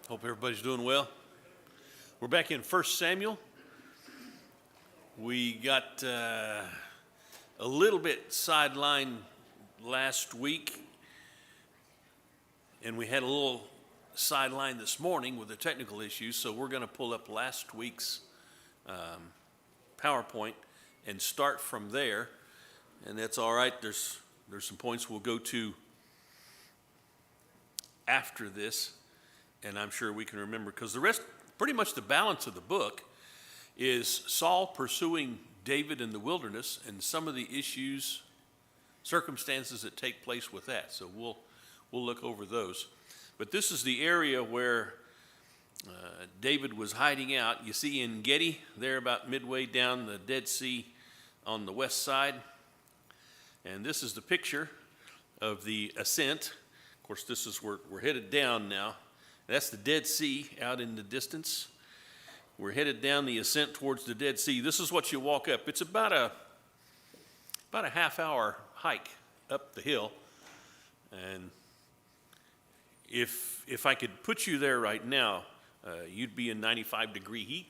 Hope everybody's doing well. We're back in 1 Samuel. We got a little bit sidelined last week, and we had a little sideline this morning with the technical issues, so we're going to pull up last week's PowerPoint and start from there, and that's all right. There's some points we'll go to after this, and I'm sure we can remember, because the rest, pretty much the balance of the book, is Saul pursuing David in the wilderness and some of the issues, circumstances that take place with that. So we'll look over those. But this is the area where David was hiding out. You see En Gedi there about midway down the Dead Sea on the west side. And this is the picture of the ascent. Of course, this is where we're headed down now. That's the Dead Sea out in the distance. We're headed down the ascent towards the Dead Sea. This is what you walk up. It's about a half-hour hike up the hill. And if I could put you there right now, you'd be in 95-degree heat,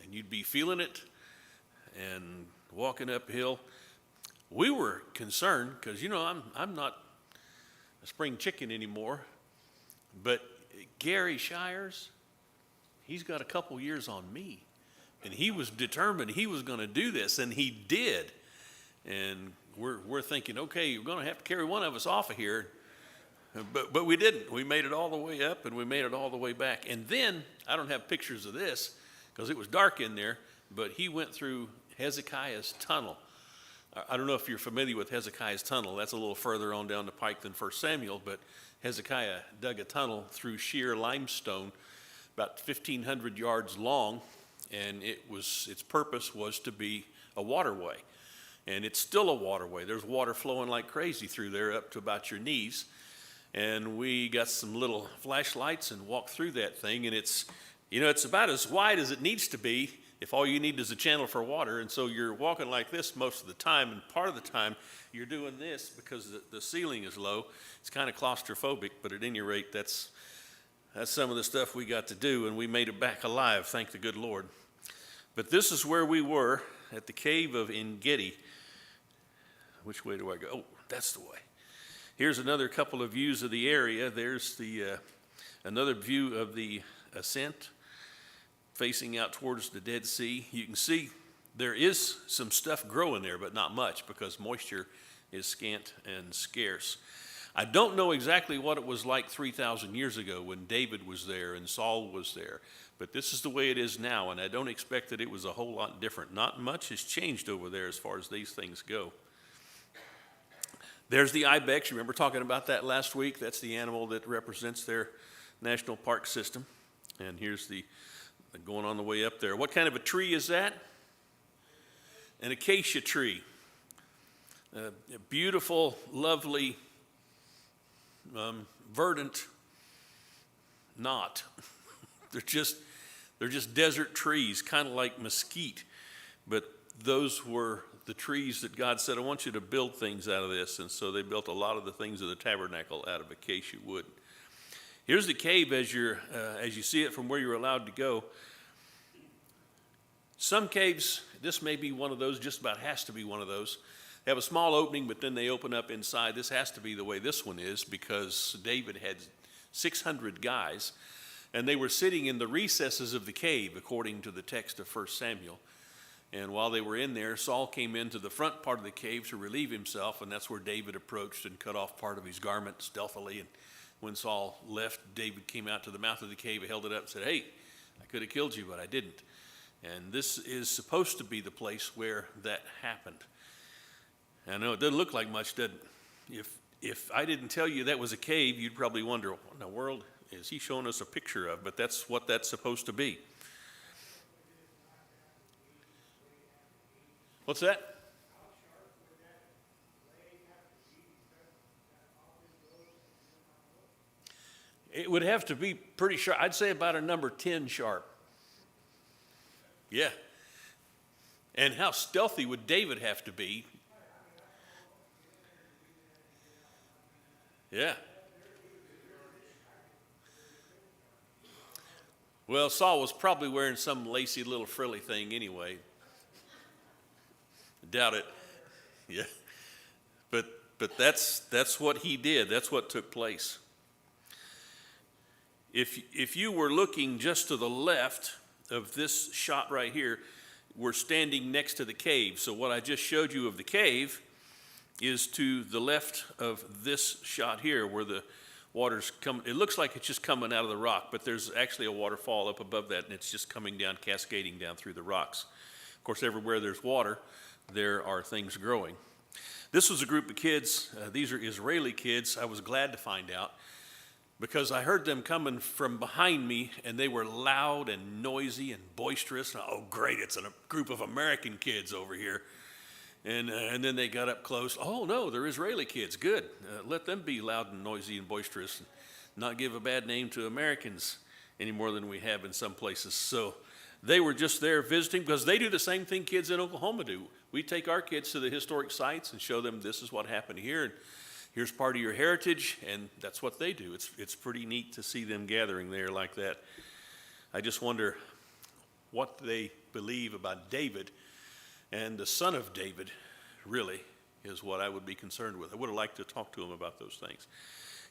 and you'd be feeling it and walking uphill. We were concerned because, I'm not a spring chicken anymore, but Gary Shires, he's got a couple years on me, and he was determined he was going to do this, and he did. And we're thinking, okay, you're going to have to carry one of us off of here, but we didn't. We made it all the way up, and we made it all the way back. And then I don't have pictures of this because it was dark in there, but he went through Hezekiah's tunnel. I don't know if you're familiar with Hezekiah's tunnel. That's a little further on down the pike than 1 Samuel, but Hezekiah dug a tunnel through sheer limestone about 1,500 yards long, and its purpose was to be a waterway. And it's still a waterway. There's water flowing like crazy through there up to about your knees. And we got some little flashlights and walked through that thing, and it's about as wide as it needs to be if all you need is a channel for water. And so you're walking like this most of the time, and part of the time you're doing this because the ceiling is low. It's kind of claustrophobic, but at any rate, that's some of the stuff we got to do, and we made it back alive, thank the good Lord. But this is where we were at the cave of En Gedi. Which way do I go? Oh, that's the way. Here's another couple of views of the area. There's another view of the ascent facing out towards the Dead Sea. You can see there is some stuff growing there, but not much because moisture is scant and scarce. I don't know exactly what it was like 3,000 years ago when David was there and Saul was there, but this is the way it is now, and I don't expect that it was a whole lot different. Not much has changed over there as far as these things go. There's the ibex. You remember talking about that last week? That's the animal that represents their national park system. And here's the going on the way up there. What kind of a tree is that? An acacia tree. A beautiful, lovely, verdant knot. They're just desert trees, kind of like mesquite. But those were the trees that God said, I want you to build things out of this. And so they built a lot of the things of the tabernacle out of acacia wood. Here's the cave as you see it from where you're allowed to go. Some caves, this may be one of those, just about has to be one of those. They have a small opening, but then they open up inside. This has to be the way this one is because David had 600 guys, and they were sitting in the recesses of the cave, according to the text of 1 Samuel. And while they were in there, Saul came into the front part of the cave to relieve himself, and that's where David approached and cut off part of his garment stealthily. And when Saul left, David came out to the mouth of the cave, held it up, and said, hey, I could have killed you, but I didn't. And this is supposed to be the place where that happened. I know it doesn't look like much, does it? If I didn't tell you that was a cave, you'd probably wonder, what in the world is he showing us a picture of? But that's what that's supposed to be. What's that? It would have to be pretty sharp. I'd say about a number 10 sharp. Yeah. And how stealthy would David have to be? Yeah. Well, Saul was probably wearing some lacy little frilly thing anyway. Doubt it. Yeah. But that's what he did. That's what took place. If you were looking just to the left of this shot right here, we're standing next to the cave. So what I just showed you of the cave is to the left of this shot here where the water's coming. It looks like it's just coming out of the rock, but there's actually a waterfall up above that, and it's just coming down, cascading down through the rocks. Of course, everywhere there's water, there are things growing. This was a group of kids. These are Israeli kids. I was glad to find out because I heard them coming from behind me, and they were loud and noisy and boisterous. Oh, great, it's a group of American kids over here. And then they got up close. Oh, no, they're Israeli kids. Good. Let them be loud and noisy and boisterous and not give a bad name to Americans any more than we have in some places. So they were just there visiting because they do the same thing kids in Oklahoma do. We take our kids to the historic sites and show them this is what happened here. And here's part of your heritage, and that's what they do. It's pretty neat to see them gathering there like that. I just wonder what they believe about David, and the son of David really is what I would be concerned with. I would have liked to talk to him about those things.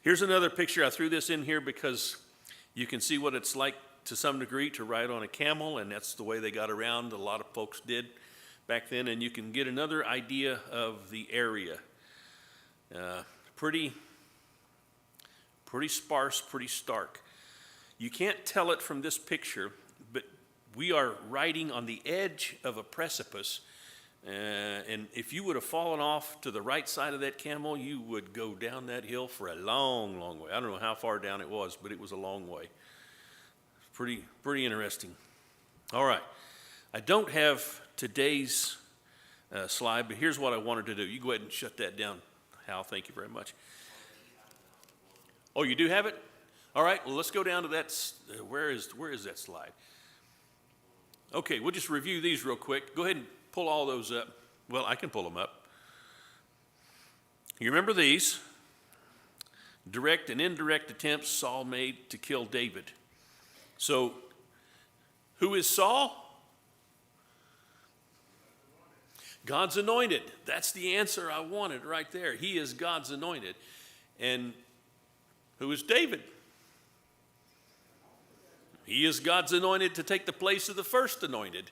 Here's another picture. I threw this in here because you can see what it's like to some degree to ride on a camel, and that's the way they got around. A lot of folks did back then, and you can get another idea of the area. Pretty sparse, pretty stark. You can't tell it from this picture, but we are riding on the edge of a precipice, and if you would have fallen off to the right side of that camel, you would go down that hill for a long, long way. I don't know how far down it was, but it was a long way. Pretty interesting. All right. I don't have today's slide, but here's what I wanted to do. You go ahead and shut that down, Hal. Thank you very much. Oh, you do have it? All right. Well, let's go down to that. Where is that slide? Okay, we'll just review these real quick. Go ahead and pull all those up. Well, I can pull them up. You remember these? Direct and indirect attempts Saul made to kill David. So, who is Saul? God's anointed. That's the answer I wanted right there. He is God's anointed. And who is David? He is God's anointed to take the place of the first anointed,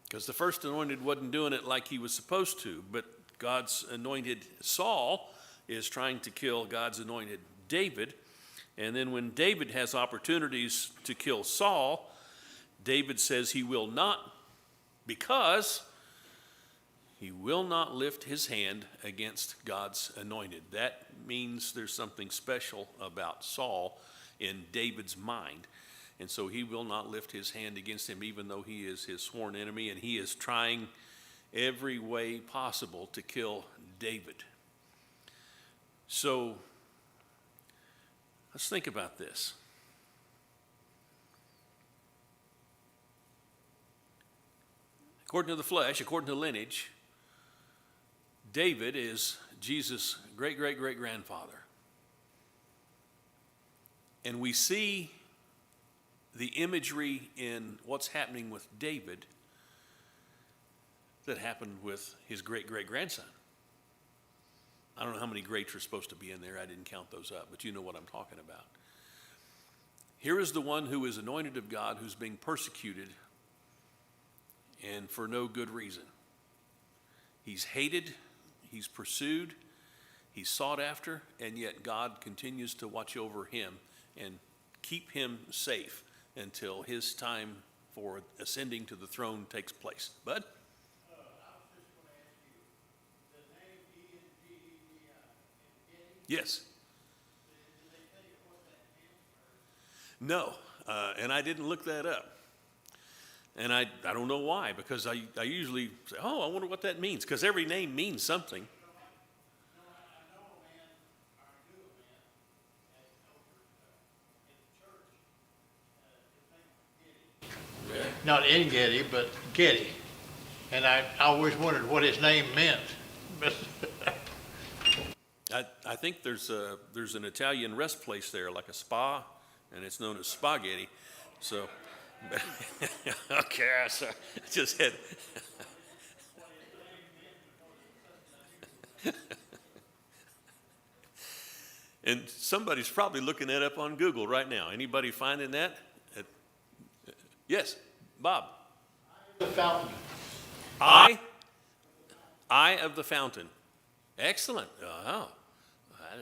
because the first anointed wasn't doing it like he was supposed to. But God's anointed Saul is trying to kill God's anointed David. And then when David has opportunities to kill Saul, David says he will not, because he will not lift his hand against God's anointed. That means there's something special about Saul in David's mind. And so he will not lift his hand against him, even though he is his sworn enemy, and he is trying every way possible to kill David. So let's think about this. According to the flesh, according to lineage, David is Jesus' great-great-great-grandfather. And we see the imagery in what's happening with David that happened with his great-great-grandson. I don't know how many greats are supposed to be in there. I didn't count those up, but you know what I'm talking about. Here is the one who is anointed of God, who's being persecuted, and for no good reason. He's hated, he's pursued, he's sought after, and yet God continues to watch over him and keep him safe until his time for ascending to the throne takes place. Bud? I was just going to ask you, the name E-N-G-E-D-I, Yes. did they tell you what that meant? No, and I didn't look that up. And I don't know why, because I usually say, oh, I wonder what that means, because every name means something. No, I know a man, or I knew a man, as an elder in the church, his name was Getty. Not in Getty, but Getty. And I always wondered what his name meant. But I think there's an Italian rest place there, like a spa, and it's known as Spaghetti. So, okay, so just had. And somebody's probably looking that up on Google right now. Anybody finding that? Yes, Bob. The fountain. Eye of the fountain. Excellent. Oh,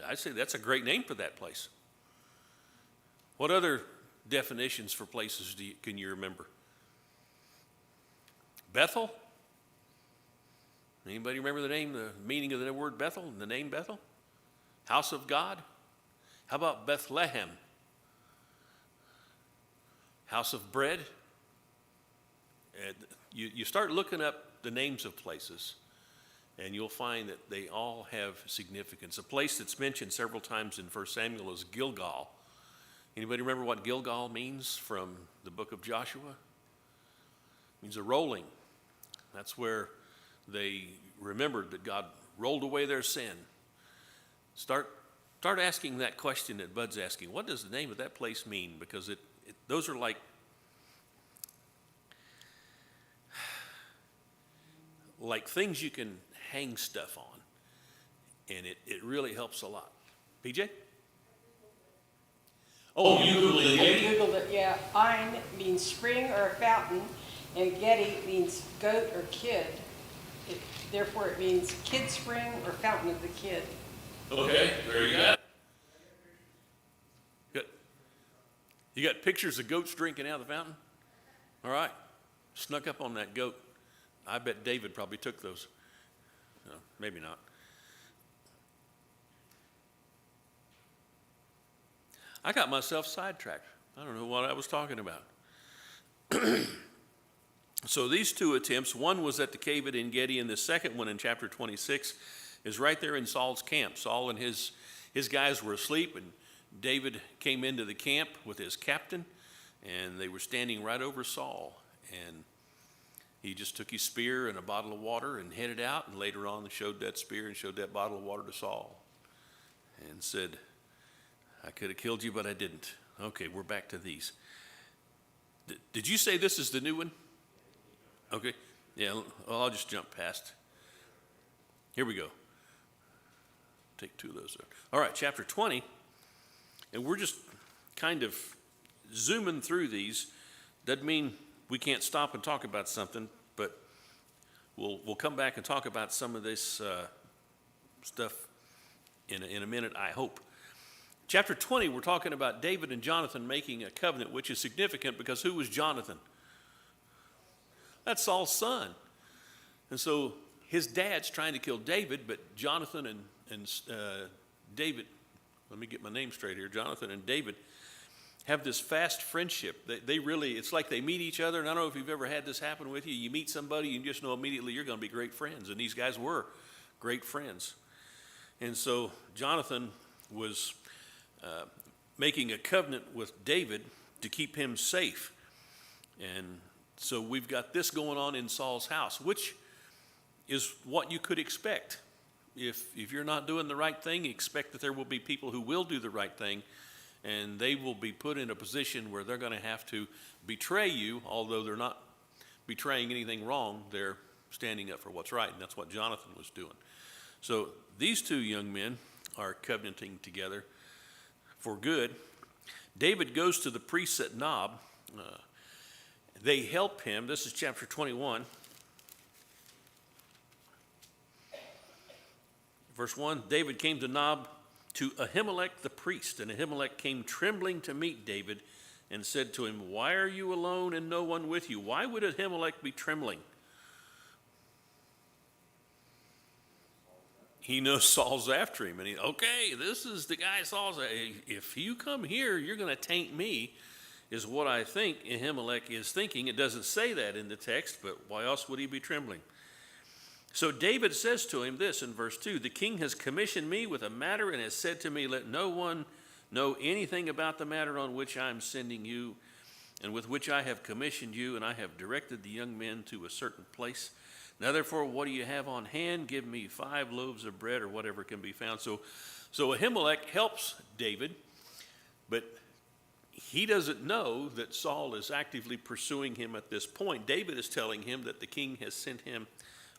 I'd say that's a great name for that place. What other definitions for places can you remember? Bethel? Anybody remember the meaning of the word Bethel, the name Bethel? House of God? How about Bethlehem? House of bread? You start looking up the names of places, and you'll find that they all have significance. A place that's mentioned several times in 1 Samuel is Gilgal. Anybody remember what Gilgal means from the book of Joshua? It means a rolling. That's where they remembered that God rolled away their sin. Start asking that question that Bud's asking. What does the name of that place mean? Because those are like things you can hang stuff on, and it really helps a lot. PJ? Oh, you Googled it. I Googled it, yeah. Ein means spring or a fountain, and Getty means goat or kid. Therefore, it means kid spring or fountain of the kid. Okay, there you go. Good. You got pictures of goats drinking out of the fountain? All right. Snuck up on that goat. I bet David probably took those. No, maybe not. I got myself sidetracked. I don't know what I was talking about. So these two attempts, one was at the cave at En-Gedi, and the second one in chapter 26 is right there in Saul's camp. Saul and his guys were asleep, and David came into the camp with his captain, and they were standing right over Saul. And he just took his spear and a bottle of water and headed out, and later on showed that spear and showed that bottle of water to Saul and said, I could have killed you, but I didn't. Okay, we're back to these. Did you say this is the new one? Okay. Yeah, well, I'll just jump past. Here we go. Take two of those. All right, chapter 20. And we're just kind of zooming through these. Doesn't mean we can't stop and talk about something, but we'll come back and talk about some of this stuff in a minute, I hope. Chapter 20, we're talking about David and Jonathan making a covenant, which is significant because who was Jonathan? That's Saul's son. And so his dad's trying to kill David, but Jonathan and David, let me get my name straight here, Jonathan and David have this fast friendship. They really, it's like they meet each other, and I don't know if you've ever had this happen with you. You meet somebody, you just know immediately you're going to be great friends, and these guys were great friends. And so Jonathan was making a covenant with David to keep him safe. And so we've got this going on in Saul's house, which is what you could expect. If you're not doing the right thing, expect that there will be people who will do the right thing, and they will be put in a position where they're going to have to betray you, although they're not betraying anything wrong. They're standing up for what's right, and that's what Jonathan was doing. So these two young men are covenanting together for good. David goes to the priests at Nob. They help him. This is chapter 21. Verse 1, David came to Nob to Ahimelech the priest, and Ahimelech came trembling to meet David and said to him, why are you alone and no one with you? Why would Ahimelech be trembling? He knows Saul's after him, and okay, this is the guy Saul's. If you come here, you're going to taint me, is what I think Ahimelech is thinking. It doesn't say that in the text, but why else would he be trembling? So David says to him this in verse 2, the king has commissioned me with a matter and has said to me, let no one know anything about the matter on which I am sending you and with which I have commissioned you, and I have directed the young men to a certain place. Now, therefore, what do you have on hand? Give me 5 loaves of bread or whatever can be found. So Ahimelech helps David, but he doesn't know that Saul is actively pursuing him at this point. David is telling him that the king has sent him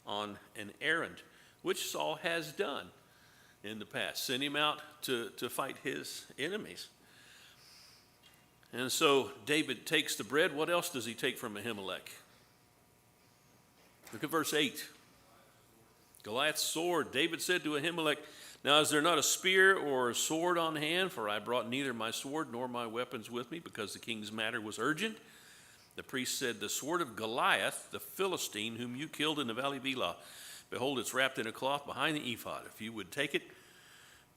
on an errand, which Saul has done in the past, sent him out to fight his enemies. And so David takes the bread. What else does he take from Ahimelech? Look at verse 8. Goliath's sword. David said to Ahimelech, now is there not a spear or a sword on hand? For I brought neither my sword nor my weapons with me, because the king's matter was urgent. The priest said, the sword of Goliath, the Philistine, whom you killed in the valley of Elah. Behold, it's wrapped in a cloth behind the ephod. If you would take it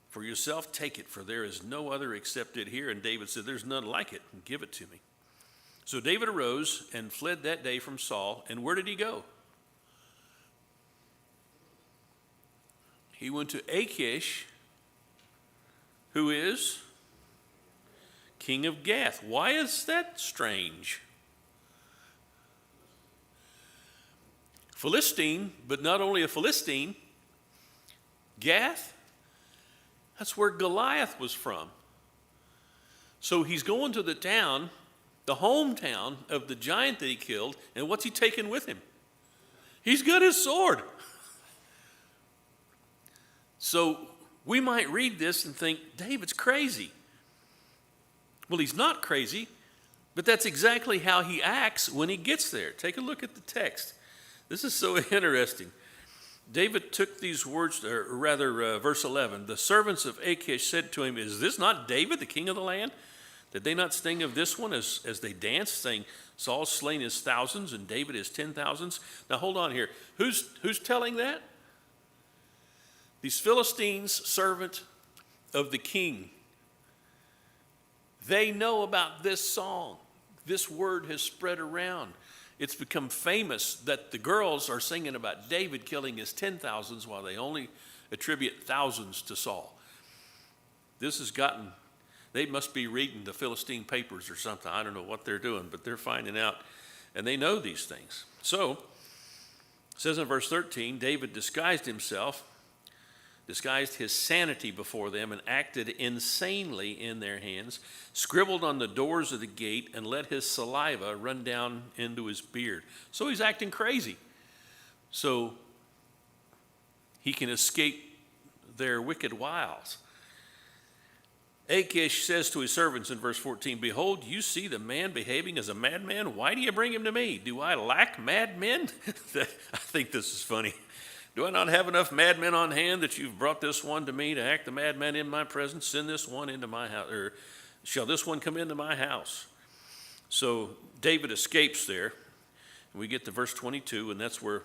for yourself, take it, for there is no other except it here. And David said, there's none like it, and give it to me. So David arose and fled that day from Saul. And where did he go? He went to Achish, who is king of Gath. Why is that strange? Philistine, but not only a Philistine, Gath, that's where Goliath was from. So he's going to the town, the hometown of the giant that he killed, and what's he taking with him? He's got his sword. So we might read this and think, David's crazy. Well, he's not crazy, but that's exactly how he acts when he gets there. Take a look at the text. This is so interesting. David took these words, or rather, verse 11, the servants of Achish said to him, is this not David, the king of the land? Did they not sing of this one as they danced, saying, Saul's slain his thousands and David his 10,000s? Now hold on here. Who's telling that? These Philistines, servant of the king, they know about this song. This word has spread around. It's become famous that the girls are singing about David killing his 10,000s while they only attribute thousands to Saul. This has gotten, they must be reading the Philistine papers or something. I don't know what they're doing, but they're finding out, and they know these things. So, it says in verse 13, David disguised his sanity before them, and acted insanely in their hands, scribbled on the doors of the gate, and let his saliva run down into his beard. So he's acting crazy, so he can escape their wicked wiles. Achish says to his servants in verse 14, behold, you see the man behaving as a madman. Why do you bring him to me? Do I lack madmen? I think this is funny. Do I not have enough madmen on hand that you've brought this one to me to act the madman in my presence? Send this one into my house, or shall this one come into my house? So David escapes there. And we get to verse 22, and that's where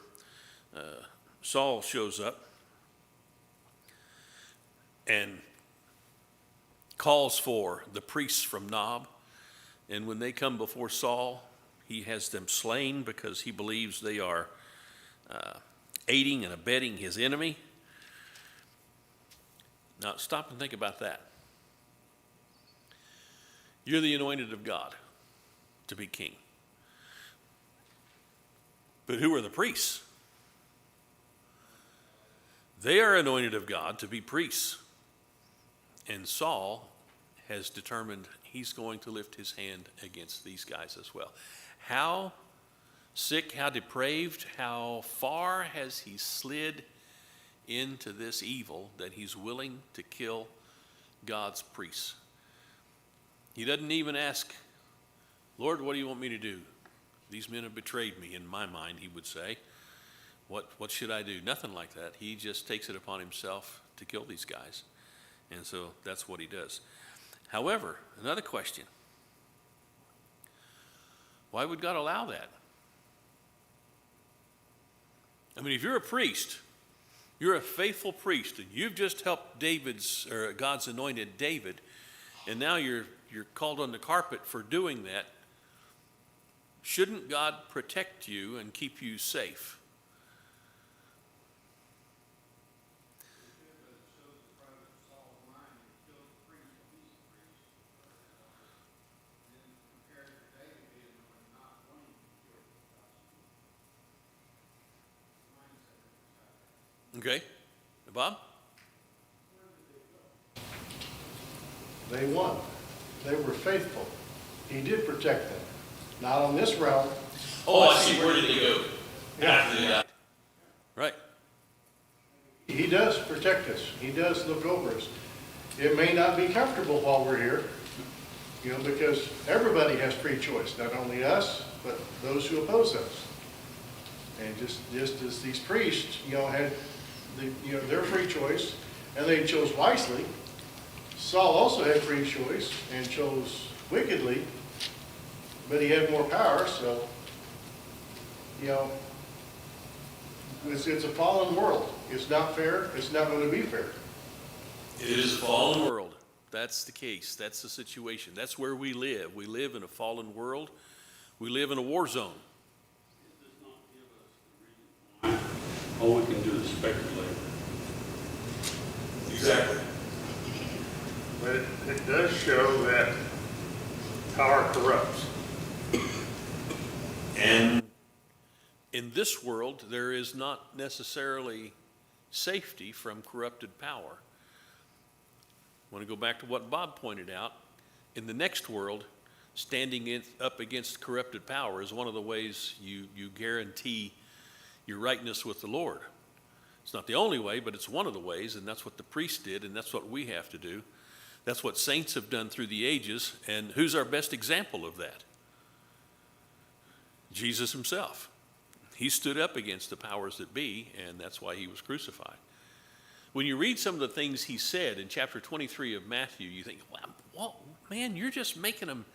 Saul shows up and calls for the priests from Nob. And when they come before Saul, he has them slain because he believes they are aiding and abetting his enemy. Now, stop and think about that. You're the anointed of God to be king. But who are the priests? They are anointed of God to be priests. And Saul has determined he's going to lift his hand against these guys as well. How sick, how depraved, how far has he slid into this evil that he's willing to kill God's priests? He doesn't even ask, Lord, what do you want me to do? These men have betrayed me, in my mind, he would say. What should I do? Nothing like that. He just takes it upon himself to kill these guys. And so that's what he does. However, another question. Why would God allow that? I mean, if you're a priest, you're a faithful priest, and you've just helped God's anointed David, and now you're called on the carpet for doing that, shouldn't God protect you and keep you safe? Okay. Bob? They won. They were faithful. He did protect them. Not on this realm. Oh, I see. Where did he go? After they died. Right. He does protect us. He does look over us. It may not be comfortable while we're here, because everybody has free choice, not only us, but those who oppose us. And just as these priests, had their free choice, and they chose wisely, Saul also had free choice and chose wickedly, but he had more power, so, it's a fallen world. It's not fair. It's not going to be fair. It is a fallen world. That's the case. That's the situation. That's where we live. We live in a fallen world. We live in a war zone. It does not give us the reason why. All we can do is speculate. Exactly. But it does show that power corrupts. And in this world, there is not necessarily safety from corrupted power. I want to go back to what Bob pointed out. In the next world, standing up against corrupted power is one of the ways you guarantee your rightness with the Lord. It's not the only way, but it's one of the ways, and that's what the priest did, and that's what we have to do. That's what saints have done through the ages, and who's our best example of that? Jesus himself. He stood up against the powers that be, and that's why he was crucified. When you read some of the things he said in chapter 23 of Matthew, you think, wow, man, you're just making them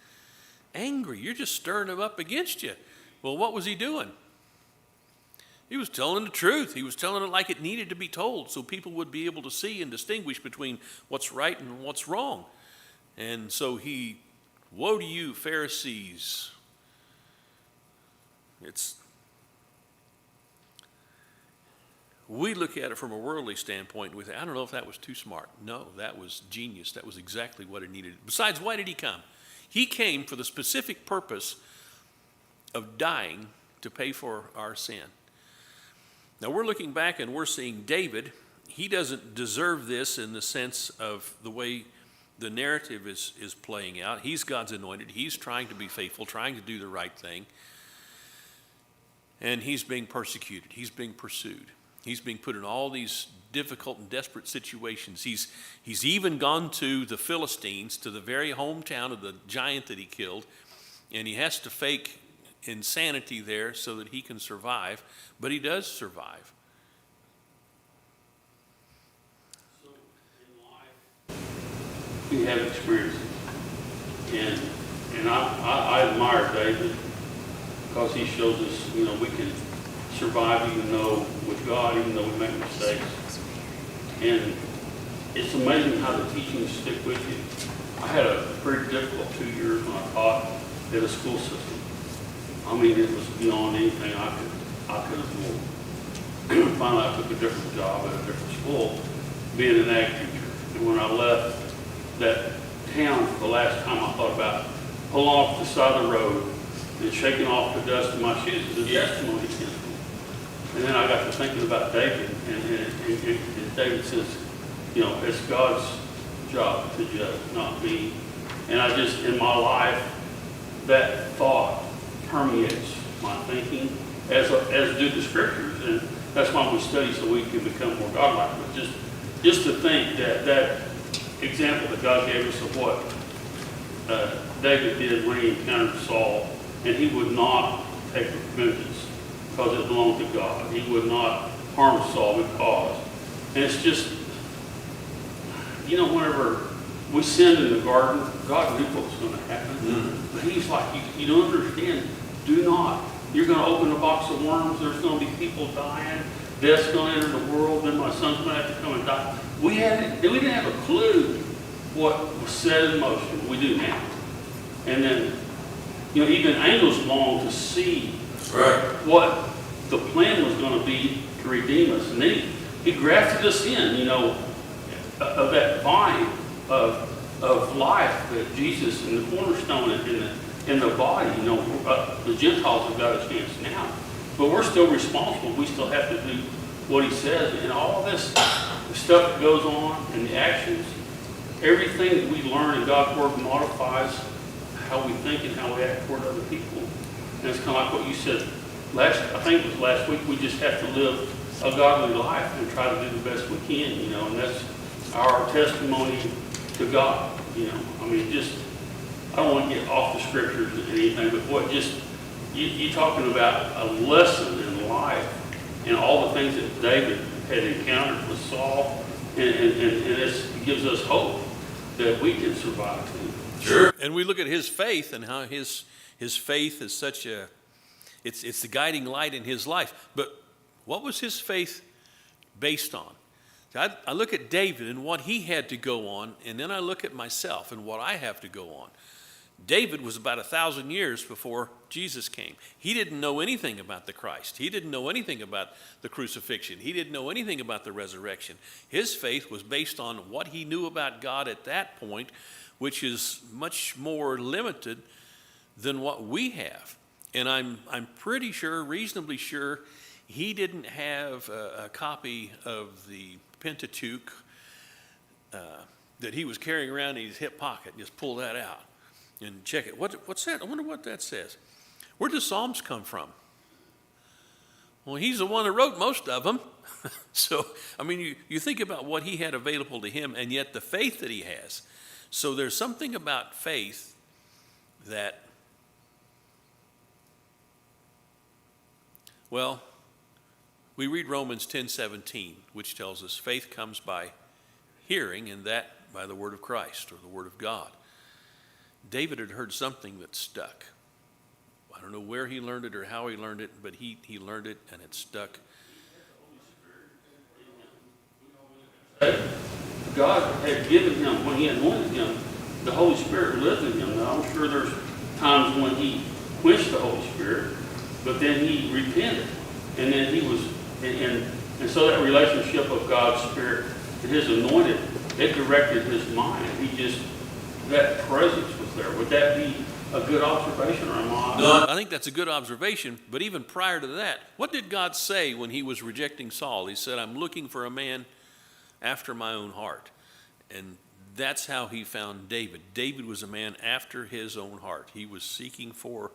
angry. You're just stirring them up against you. Well, what was he doing? He was telling the truth. He was telling it like it needed to be told so people would be able to see and distinguish between what's right and what's wrong. And so woe to you, Pharisees. We look at it from a worldly standpoint and we think, I don't know if that was too smart. No, that was genius. That was exactly what it needed. Besides, why did he come? He came for the specific purpose of dying to pay for our sin. Now we're looking back and we're seeing David. He doesn't deserve this in the sense of the way the narrative is playing out. He's God's anointed. He's trying to be faithful, trying to do the right thing. And he's being persecuted. He's being pursued. He's being put in all these difficult and desperate situations. He's even gone to the Philistines, to the very hometown of the giant that he killed, and he has to fake insanity there so that he can survive, but he does survive. So in life, we have experiences, and I admire David because he shows us, we can survive even though with God, even though we make mistakes. And it's amazing how the teachings stick with you. I had a very difficult 2 years when I taught at a school system. I mean, it was beyond anything I could have done. Finally, I took a different job at a different school, being an ag teacher. And when I left that town for the last time, I thought about pulling off the side of the road and shaking off the dust in my shoes as a testimony against me. And then I got to thinking about David, and David says, it's God's job to judge, not me. And I just, in my life, that thought permeates my thinking, as do the scriptures. And that's why we study, so we can become more godlike. But just to think that example that God gave us of what David did when he encountered Saul, and he would not take vengeance because it belonged to God. He would not harm Saul because. And it's just, whenever we sinned in the garden, God knew what was going to happen. But he's like, you don't understand. Do not. You're going to open a box of worms. There's going to be people dying. Death's going to enter the world. Then my son's going to have to come and die. We didn't have a clue what was set in motion. We do now. And then, even angels long to see what the plan was going to be to redeem us. And then he grafted us in, of that vine of life that Jesus and the cornerstone in the body. The Gentiles have got a chance now. But we're still responsible. We still have to do what he says. And all this the stuff that goes on and the actions, everything that we learn in God's Word modifies how we think and how we act toward other people. And it's kind of like what you said I think it was last week, we just have to live a godly life and try to do the best we can, and that's our testimony to God, I mean, I don't want to get off the scriptures and anything, but you talking about a lesson in life and all the things that David had encountered with Saul, and it gives us hope that we can survive too. Sure. And we look at his faith and how his faith is such it's the guiding light in his life. But what was his faith based on? I look at David and what he had to go on, and then I look at myself and what I have to go on. David was about 1,000 years before Jesus came. He didn't know anything about the Christ. He didn't know anything about the crucifixion. He didn't know anything about the resurrection. His faith was based on what he knew about God at that point, which is much more limited than what we have. And I'm pretty sure, reasonably sure, he didn't have a copy of the Pentateuch that he was carrying around in his hip pocket. Just pull that out and check it. What's that? I wonder what that says. Where do Psalms come from? Well, he's the one that wrote most of them. So, I mean, you think about what he had available to him, and yet the faith that he has. So there's something about faith that, well, we read Romans 10:17, which tells us faith comes by hearing, and that by the word of Christ or the word of God. David had heard something that stuck. I don't know where he learned it or how he learned it, but he learned it and it stuck. God had given him, when he anointed him, the Holy Spirit lived in him. Now, I'm sure there's times when he quenched the Holy Spirit, but then he repented. And then he was, and so that relationship of God's Spirit and his anointed, it directed his mind. That presence was there. Would that be a good observation, or am I? No, I think that's a good observation, but even prior to that, what did God say when he was rejecting Saul? He said, I'm looking for a man after my own heart. And that's how he found David. David was a man after his own heart. He was seeking for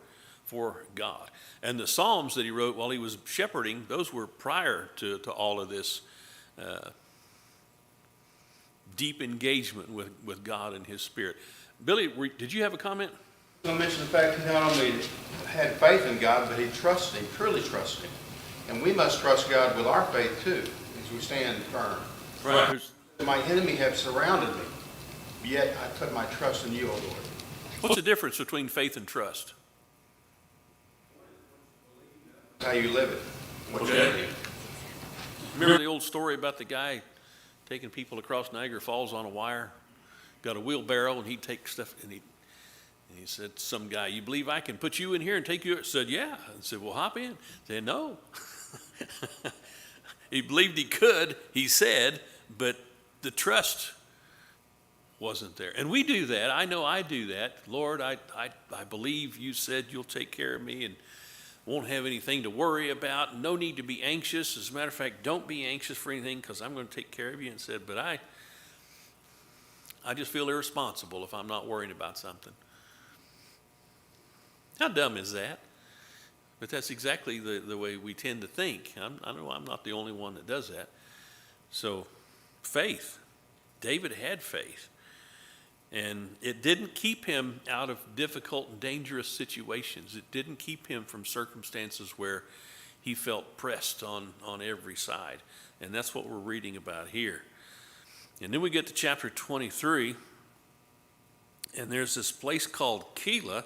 God. And the Psalms that he wrote while he was shepherding, those were prior to all of this deep engagement with God and his Spirit. Billy, did you have a comment? I mentioned the fact he not only had faith in God, but he trusted him, truly trusted him. And we must trust God with our faith too, as we stand firm. Right. My enemy have surrounded me, yet I put my trust in you, O Lord. What's the difference between faith and trust? How you live it. What you Okay. do. Remember the old story about the guy taking people across Niagara Falls on a wire? Got a wheelbarrow, and he'd take stuff, and he said to some guy, you believe I can put you in here and take you? Said, yeah. And said, well, hop in. Said, no. He believed he could, he said, but the trust wasn't there. And we do that. I know I do that. Lord, I believe you said you'll take care of me and won't have anything to worry about. No need to be anxious. As a matter of fact, don't be anxious for anything because I'm going to take care of you. And said, but I just feel irresponsible if I'm not worrying about something. How dumb is that? But that's exactly the way we tend to think. I know I'm not the only one that does that. So faith. David had faith. And it didn't keep him out of difficult and dangerous situations. It didn't keep him from circumstances where he felt pressed on every side. And that's what we're reading about here. And then we get to chapter 23. And there's this place called Keilah,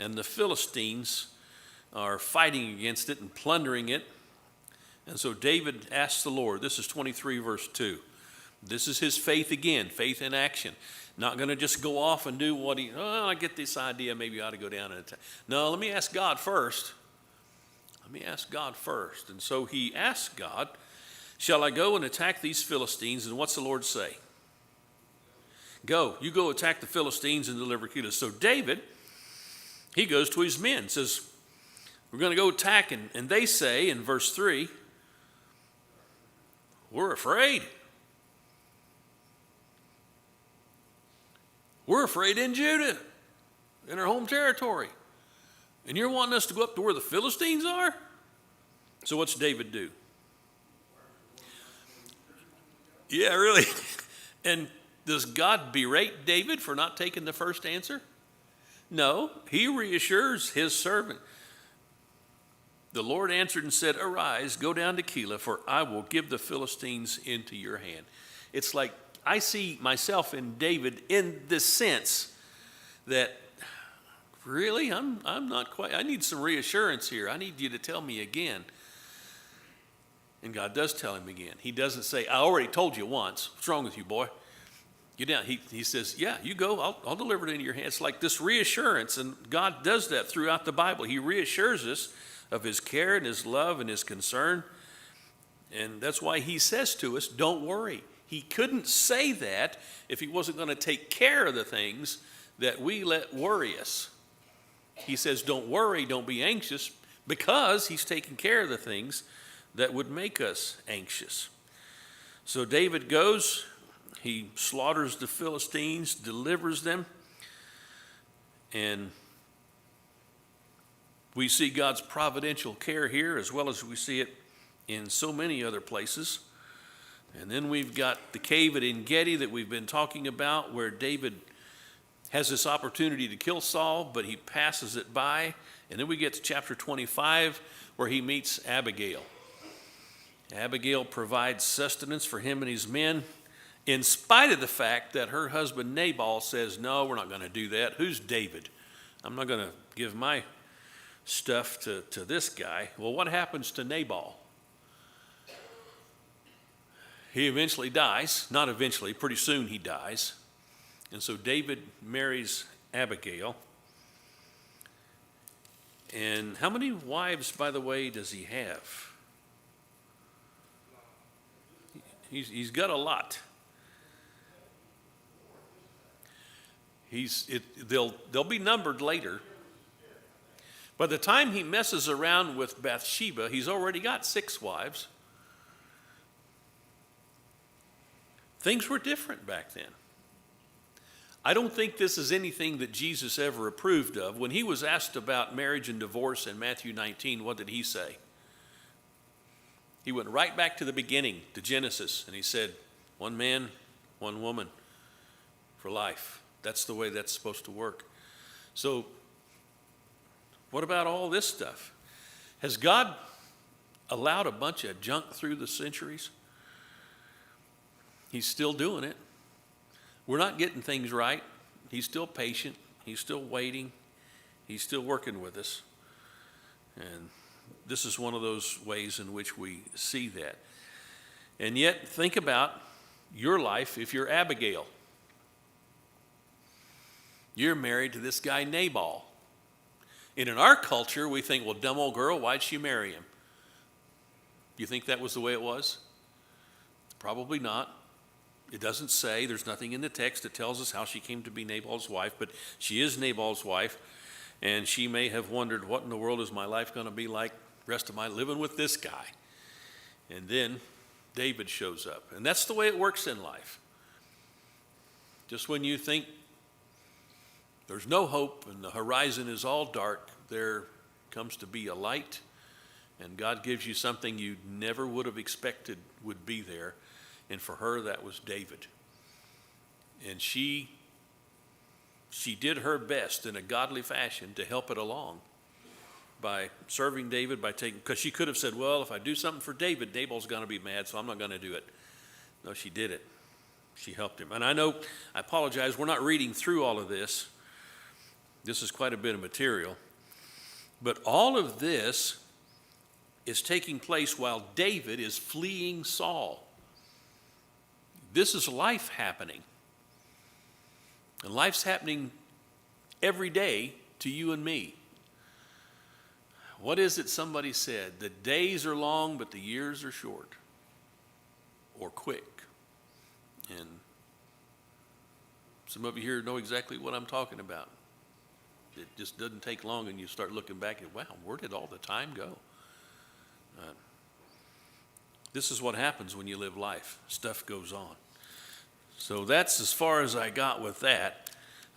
and the Philistines are fighting against it and plundering it. And so David asks the Lord, this is 23 verse 2. This is his faith again, faith in action. Not going to just go off and do what I get this idea, maybe I ought to go down and attack. No, let me ask God first. And so he asked God, shall I go and attack these Philistines? And what's the Lord say? Go, you go attack the Philistines and deliver Keilah. So David, he goes to his men, says, we're going to go attack, and they say in verse 3, we're afraid. We're afraid in Judah. in our home territory. And you're wanting us to go up to where the Philistines are? So what's David do? Yeah, really. And does God berate David for not taking the first answer? No, he reassures his servant. The Lord answered and said, arise, go down to Keilah, for I will give the Philistines into your hand. It's like I see myself in David in the sense that, really, I'm not quite, I need some reassurance here. I need you to tell me again. And God does tell him again. He doesn't say, I already told you once. What's wrong with you, boy? Get down. He says, yeah, you go. I'll deliver it into your hands. It's like this reassurance, and God does that throughout the Bible. He reassures us of his care and his love and his concern. And that's why he says to us, don't worry. He couldn't say that if he wasn't going to take care of the things that we let worry us. He says, don't worry, don't be anxious, because he's taking care of the things that would make us anxious. So David goes, he slaughters the Philistines, delivers them, and we see God's providential care here as well as we see it in so many other places. And then we've got the cave at En-Gedi that we've been talking about, where David has this opportunity to kill Saul, but he passes it by. And then we get to chapter 25, where he meets Abigail. Abigail provides sustenance for him and his men, in spite of the fact that her husband Nabal says, no, we're not going to do that. Who's David? I'm not going to give my stuff to this guy. Well, what happens to Nabal? He eventually dies. Not eventually, pretty soon he dies. And so David marries Abigail. And how many wives, by the way, does he have? He's got a lot. They'll be numbered later. By the time he messes around with Bathsheba, he's already got 6 wives. Things were different back then. I don't think this is anything that Jesus ever approved of. When he was asked about marriage and divorce in Matthew 19, what did he say? He went right back to the beginning, to Genesis, and he said, one man, one woman for life. That's the way that's supposed to work. So, what about all this stuff? Has God allowed a bunch of junk through the centuries? He's still doing it. We're not getting things right. He's still patient. He's still waiting. He's still working with us. And this is one of those ways in which we see that. And yet, think about your life if you're Abigail. You're married to this guy Nabal. And in our culture, we think, well, dumb old girl, why'd she marry him? You think that was the way it was? Probably not. It doesn't say. There's nothing in the text that tells us how she came to be Nabal's wife, but she is Nabal's wife, and she may have wondered, what in the world is my life going to be like the rest of my living with this guy? And then David shows up. And that's the way it works in life. Just when you think there's no hope and the horizon is all dark, there comes to be a light, and God gives you something you never would have expected would be there. And for her, that was David. And she did her best in a godly fashion to help it along by serving David, because she could have said, well, if I do something for David, Nabal's going to be mad, so I'm not going to do it. No, she did it. She helped him. And I apologize, we're not reading through all of this. This is quite a bit of material. But all of this is taking place while David is fleeing Saul. This is life happening. And life's happening every day to you and me. What is it somebody said? The days are long, but the years are short or quick. And some of you here know exactly what I'm talking about. It just doesn't take long, and you start looking back and, wow, where did all the time go? This is what happens when you live life. Stuff goes on. So that's as far as I got with that.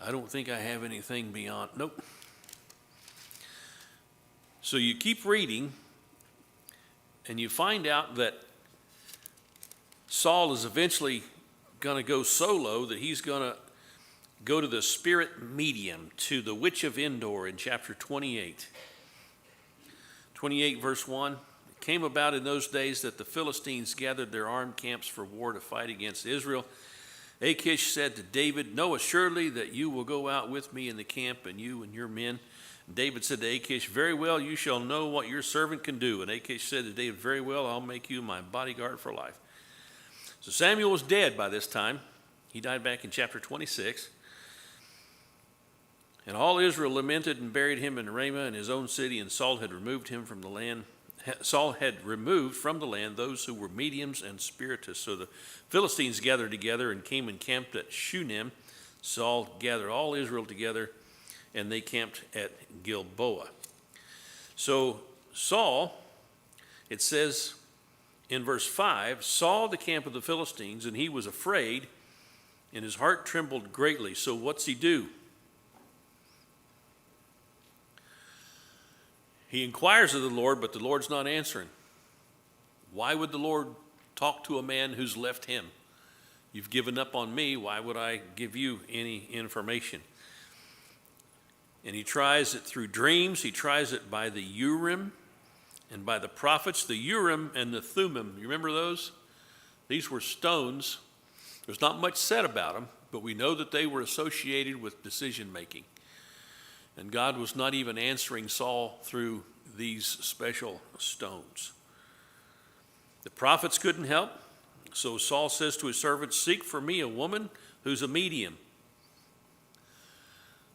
I don't think I have anything beyond. Nope. So you keep reading, and you find out that Saul is eventually going to go solo, that he's going to go to the spirit medium, to the witch of Endor in chapter 28. 28 verse 1. It came about in those days that the Philistines gathered their armed camps for war to fight against Israel. Achish said to David, know assuredly that you will go out with me in the camp, and you and your men. And David said to Achish, very well, you shall know what your servant can do. And Achish said to David, very well, I'll make you my bodyguard for life. So Samuel was dead by this time. He died back in chapter 26. And all Israel lamented and buried him in Ramah in his own city, and Saul had removed him from the land. Saul had removed from the land those who were mediums and spiritists. So the Philistines gathered together and came and camped at Shunem. Saul gathered all Israel together, and they camped at Gilboa. So Saul, it says in verse 5, saw the camp of the Philistines, and he was afraid, and his heart trembled greatly. So what's he do? He inquires of the Lord, but the Lord's not answering. Why would the Lord talk to a man who's left him? You've given up on me. Why would I give you any information? And he tries it through dreams. He tries it by the Urim and by the prophets. The Urim and the Thummim, you remember those? These were stones. There's not much said about them, but we know that they were associated with decision making. And God was not even answering Saul through these special stones. The prophets couldn't help. So Saul says to his servants, seek for me a woman who's a medium.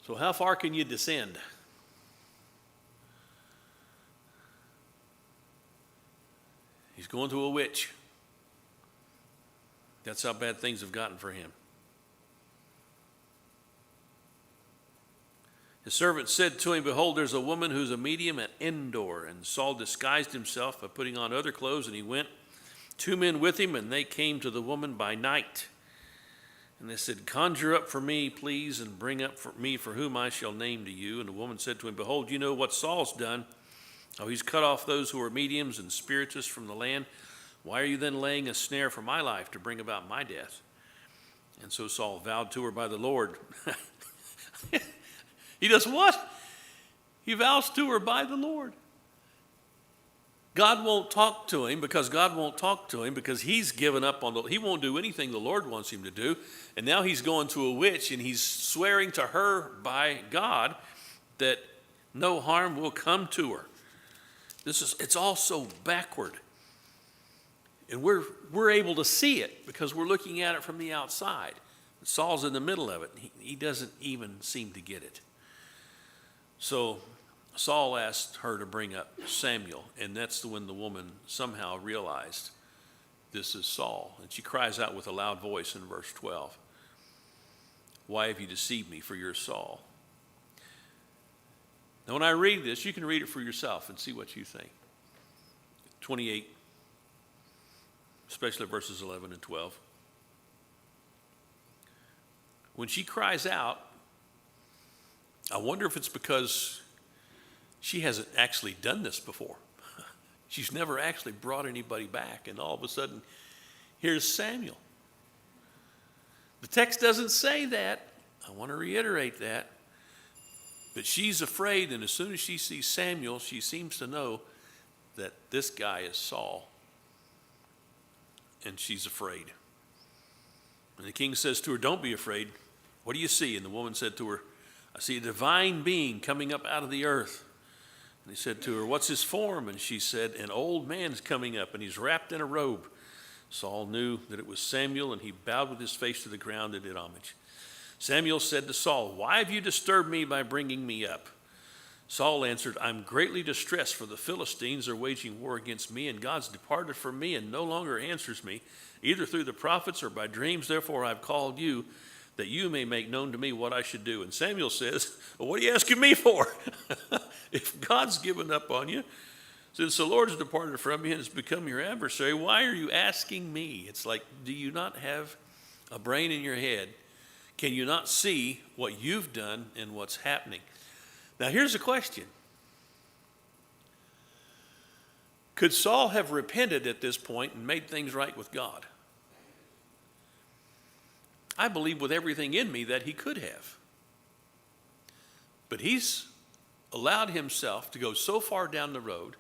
So how far can you descend? He's going to a witch. That's how bad things have gotten for him. His servant said to him, behold, there's a woman who's a medium at Endor. And Saul disguised himself by putting on other clothes, and he went. 2 men with him, and they came to the woman by night. And they said, conjure up for me, please, and bring up for me for whom I shall name to you. And the woman said to him, behold, you know what Saul's done. Oh, he's cut off those who are mediums and spiritists from the land. Why are you then laying a snare for my life to bring about my death? And so Saul vowed to her by the Lord. He does what? He vows to her by the Lord. God won't talk to him because God won't talk to him because he's given up on he won't do anything the Lord wants him to do. And now he's going to a witch and he's swearing to her by God that no harm will come to her. It's all so backward. And we're able to see it because we're looking at it from the outside. Saul's in the middle of it. He doesn't even seem to get it. So Saul asked her to bring up Samuel, and that's when the woman somehow realized this is Saul. And she cries out with a loud voice in verse 12, why have you deceived me, for you're Saul? Now when I read this, you can read it for yourself and see what you think. 28, especially verses 11 and 12. When she cries out, I wonder if it's because she hasn't actually done this before. She's never actually brought anybody back, and all of a sudden, here's Samuel. The text doesn't say that. I want to reiterate that. But she's afraid, and as soon as she sees Samuel, she seems to know that this guy is Saul. And she's afraid. And the king says to her, don't be afraid. What do you see? And the woman said to her, I see a divine being coming up out of the earth. And he said to her, what's his form? And she said, an old man's coming up, and he's wrapped in a robe. Saul knew that it was Samuel, and he bowed with his face to the ground and did homage. Samuel said to Saul, why have you disturbed me by bringing me up? Saul answered, I'm greatly distressed, for the Philistines are waging war against me, and God's departed from me and no longer answers me, either through the prophets or by dreams. Therefore I've called you, that you may make known to me what I should do. And Samuel says, well, what are you asking me for? If God's given up on you, since the Lord has departed from you and has become your adversary, why are you asking me? It's like, do you not have a brain in your head? Can you not see what you've done and what's happening? Now, here's a question. Could Saul have repented at this point and made things right with God? I believe with everything in me that he could have. But he's allowed himself to go so far down the road,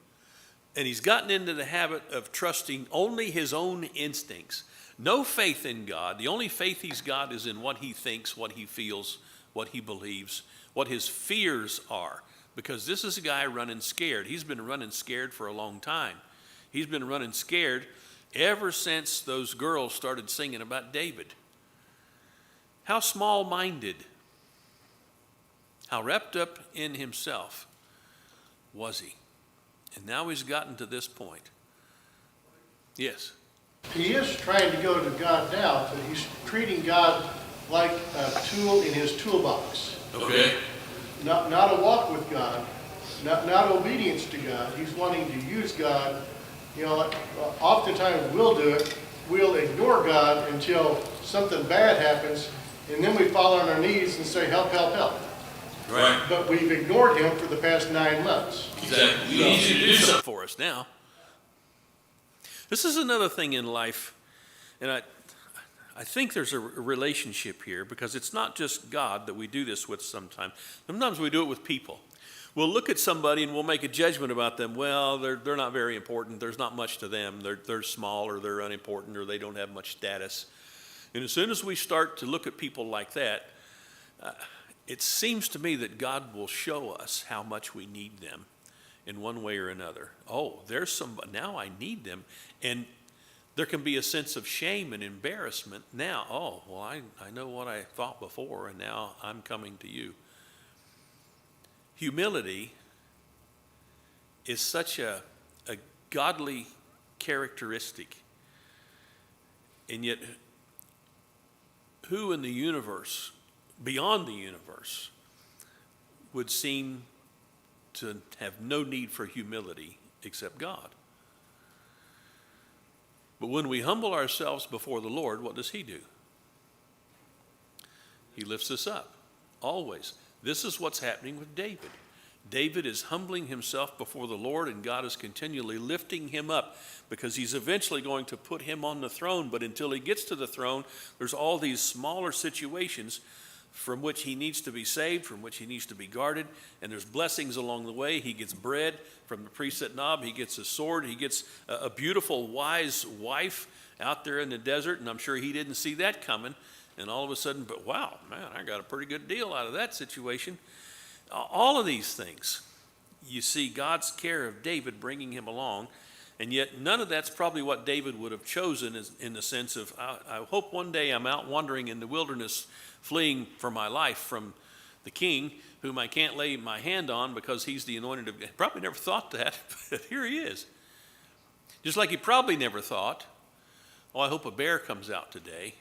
and he's gotten into the habit of trusting only his own instincts. No faith in God. The only faith he's got is in what he thinks, what he feels, what he believes, what his fears are. Because this is a guy running scared. He's been running scared for a long time. He's been running scared ever since those girls started singing about David. How small-minded, how wrapped up in himself was he? And now he's gotten to this point. Yes. He is trying to go to God now, but he's treating God like a tool in his toolbox. Okay. Not a walk with God, not obedience to God. He's wanting to use God. You know, oftentimes we'll do it. We'll ignore God until something bad happens, and then we fall on our knees and say, help, help, help. Right. But we've ignored him for the past 9 months. Exactly. We need you to do something for us now. This is another thing in life, and I think there's a relationship here, because it's not just God that we do this with sometimes. Sometimes we do it with people. We'll look at somebody and we'll make a judgment about them. Well, they're not very important. There's not much to them. They're small, or they're unimportant, or they don't have much status. And as soon as we start to look at people like that, it seems to me that God will show us how much we need them in one way or another. Oh, there's somebody, now I need them. And there can be a sense of shame and embarrassment now. Oh, well, I know what I thought before, and now I'm coming to you. Humility is such a godly characteristic. And yet, who in the universe, beyond the universe, would seem to have no need for humility except God? But when we humble ourselves before the Lord, what does he do? He lifts us up, always. This is what's happening with David. David is humbling himself before the Lord, and God is continually lifting him up, because he's eventually going to put him on the throne. But until he gets to the throne, there's all these smaller situations from which he needs to be saved, from which he needs to be guarded, and there's blessings along the way. He gets bread from the priest at Nob. He gets a sword. He gets a beautiful, wise wife out there in the desert, and I'm sure he didn't see that coming. And all of a sudden, but wow, man, I got a pretty good deal out of that situation. All of these things, you see God's care of David bringing him along, and yet none of that's probably what David would have chosen, in the sense of, I hope one day I'm out wandering in the wilderness, fleeing for my life from the king, whom I can't lay my hand on because he's the anointed of God. Probably never thought that, but here he is. Just like he probably never thought, oh, I hope a bear comes out today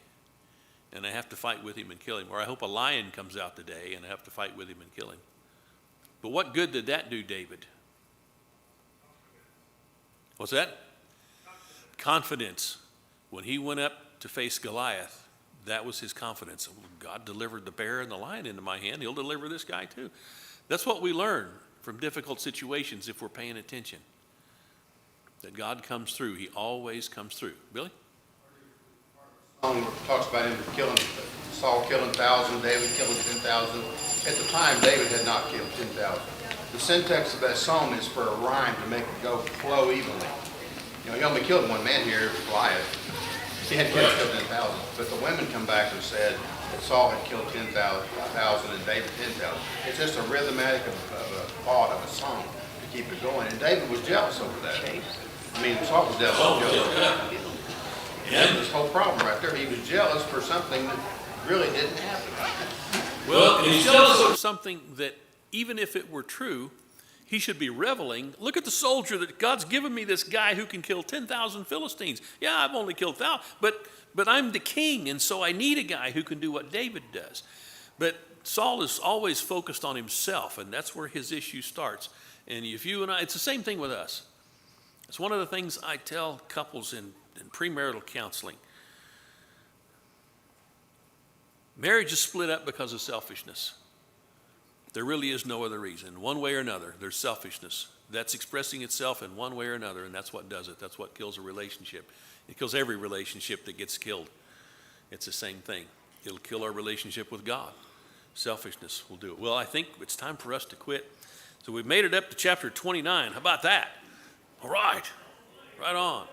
and I have to fight with him and kill him. Or I hope a lion comes out today and I have to fight with him and kill him. But what good did that do David? What's that? Confidence. When he went up to face Goliath, that was his confidence. God delivered the bear and the lion into my hand. He'll deliver this guy too. That's what we learn from difficult situations if we're paying attention. That God comes through. He always comes through. Billy? Song talks about him killing, Saul killing 1,000, David killing 10,000. At the time, David had not killed 10,000. The syntax of that song is for a rhyme to make it go flow evenly. You know, he only killed one man here, Goliath. He had killed 10,000. But the women come back and said that Saul had killed 10,000 and David 10,000. It's just a rhythmatic of a thought of a song to keep it going. And David was jealous over that. I mean, Saul was jealous. And this whole problem right there, he was jealous for something that really didn't happen. Well, he's jealous of something that, even if it were true, he should be reveling. Look at the soldier that God's given me, this guy who can kill 10,000 Philistines. Yeah, I've only killed 1,000, but I'm the king, and so I need a guy who can do what David does. But Saul is always focused on himself, and that's where his issue starts. And if you and I, it's the same thing with us. It's one of the things I tell couples in premarital counseling. Marriage is split up because of selfishness. There really is no other reason. One way or another, there's selfishness. That's expressing itself in one way or another, and that's what does it. That's what kills a relationship. It kills every relationship that gets killed. It's the same thing. It'll kill our relationship with God. Selfishness will do it. Well, I think it's time for us to quit. So we've made it up to chapter 29. How about that? All right. Right on.